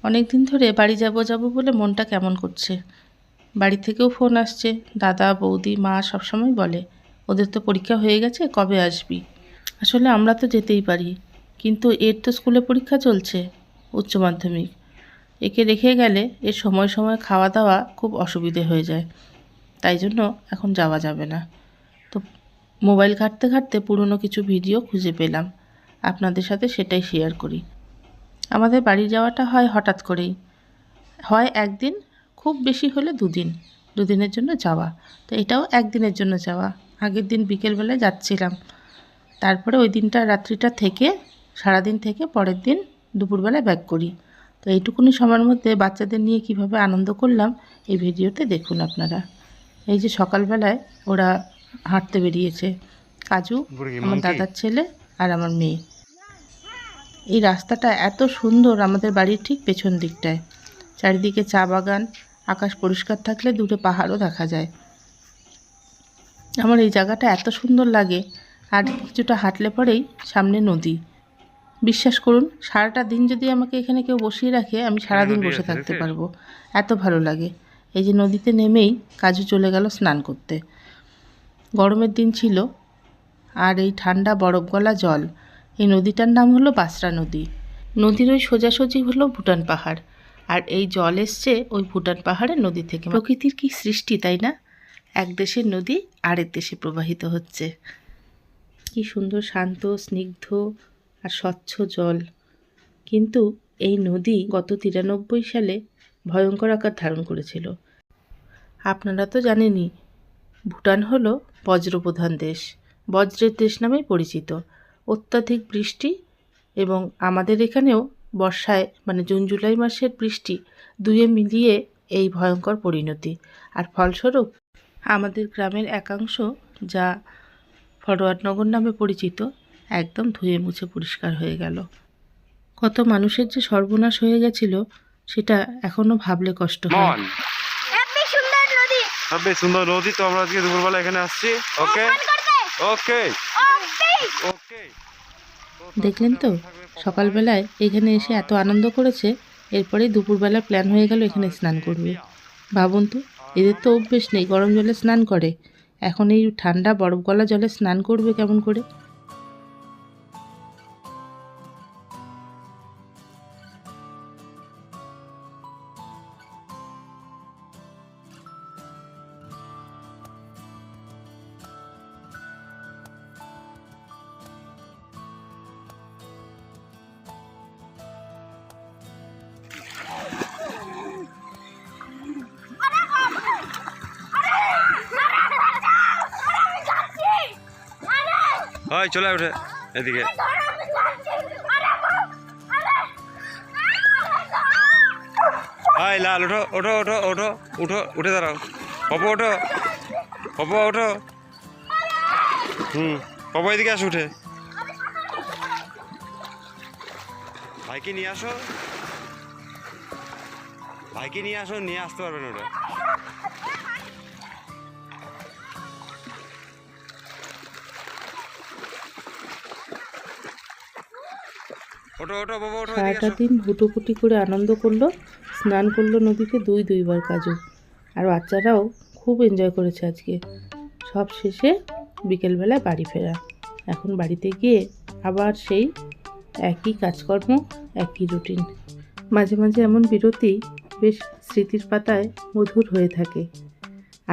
অনেক দিন ধরে বাড়ি যাব যাব বলে মনটা কেমন করছে। বাড়ি থেকেও ফোন আসছে, দাদা বৌদি মা সবসময় বলে ওদের তো পরীক্ষা হয়ে গেছে, কবে আসবি। আসলে আমরা তো যেতেই পারি, কিন্তু এর তো স্কুলে পরীক্ষা চলছে, উচ্চ মাধ্যমিক। একে রেখে গেলে এর সময় সময় খাওয়া দাওয়া খুব অসুবিধে হয়ে যায়, তাই জন্য এখন যাওয়া যাবে না। তো মোবাইল ঘাঁটতে ঘাঁটতে পুরনো কিছু ভিডিও খুঁজে পেলাম, আপনাদের সাথে সেটাই শেয়ার করি। আমাদের বাড়ি যাওয়াটা হয় হঠাৎ করেই, হয় একদিন, খুব বেশি হলে দুদিনের জন্য যাওয়া। তো এটাও একদিনের জন্য যাওয়া। আগের দিন বিকেলবেলায় যাচ্ছিলাম, তারপরে ওই দিনটা রাত্রিটা থেকে সারাদিন থেকে পরের দিন দুপুরবেলায় ব্যাক করি। তো এইটুকুনি সময়ের মধ্যে বাচ্চাদের নিয়ে কিভাবে আনন্দ করলাম এই ভিডিওতে দেখুন আপনারা। এই যে সকালবেলায় ওরা হাঁটতে বেরিয়েছে, কাজু, আমার দাদার ছেলে আর আমার মেয়ে। এই রাস্তাটা এত সুন্দর আমাদের বাড়ির ঠিক পেছন দিকটায়, চারিদিকে চা বাগান, আকাশ পরিষ্কার থাকলে দূরে পাহাড়ও দেখা যায়। আমার এই জায়গাটা এত সুন্দর লাগে। আর কিছুটা হাঁটলে পরেই সামনে নদী। বিশ্বাস করুন, সারাটা দিন যদি আমাকে এখানে কেউ বসিয়ে রাখে আমি সারাদিন বসে থাকতে পারবো, এত ভালো লাগে। এই যে নদীতে নেমেই কাজু চলে গেল স্নান করতে। গরমের দিন ছিল আর এই ঠান্ডা বরফ গলা জল। এই নদীটার নাম হলো বাসরা নদী। নদীর ওই সোজাসুজি হলো ভুটান পাহাড়, আর এই জল এসছে ওই ভুটান পাহাড়ের নদী থেকে। প্রকৃতির কি সৃষ্টি, তাই না? এক দেশের নদী আরেক দেশে প্রবাহিত হচ্ছে। কি সুন্দর শান্ত, স্নিগ্ধ আর স্বচ্ছ জল। কিন্তু এই নদী গত 93 সালে ভয়ঙ্কর আকার ধারণ করেছিল। আপনারা তো জানেনই, ভুটান হলো বজ্রপ্রধান দেশ, বজ্রের দেশ নামেই পরিচিত। অত্যাধিক বৃষ্টি এবং আমাদের এখানেও বর্ষায় মানে জুন জুলাই মাসের বৃষ্টি দুয়ে মিলিয়ে এই ভয়ঙ্কর পরিণতি। আর ফলস্বরূপ আমাদের গ্রামের একাংশ, যা ফরওয়ার্ডনগর নামে পরিচিত, একদম ধুয়ে মুছে পরিষ্কার হয়ে গেল। কত মানুষের যে সর্বনাশ হয়ে গেছিল সেটা এখনো ভাবলে কষ্ট হয়। সুন্দর নদী। তো আমরা আজকে দুপুরবেলা এখানে আসছি। ওকে ওকে ওকে। দেখলেন তো, সকালবেলায় এখানে এসে এত আনন্দ করেছে, এরপরেই দুপুরবেলা প্ল্যান হয়ে গেল এখানে স্নান করবে। ভাবুন তো, এদের তো অভ্যেস নেই গরম জলে স্নান করে, এখন এই ঠান্ডা বরফ গলা জলে স্নান করবে কেমন করে? হয় চলে ওঠে এদিকে। হাই লাল, ওঠো ওঠো ওঠো ওঠো উঠো, উঠে দাঁড়াও। পপো ওঠো, পপো ওঠো। পপো এদিকে আসো, উঠে। ভাইকে নিয়ে আসো, ভাইকে নিয়ে আসো, নিয়ে আসতে পারবেন ওটা। সারাটা দিন হুটোপুটি করে আনন্দ করলো, স্নান করলো নদীতে দুইবার কাজু। আর বাচ্চারাও খুব এনজয় করেছে আজকে। সব শেষে বিকেলবেলায় বাড়ি ফেরা। এখন বাড়িতে গিয়ে আবার সেই একই কাজকর্ম, একই রুটিন। মাঝে মাঝে এমন বিরতি বেশ স্মৃতির পাতায় মধুর হয়ে থাকে।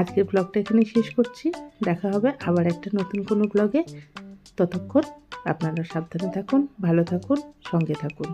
আজকের ব্লগটা এখানে শেষ করছি। দেখা হবে আবার একটা নতুন কোনো ব্লগে। ততক্ষণ আপনারা সাবধানে থাকুন, ভালো থাকুন, সঙ্গে থাকুন।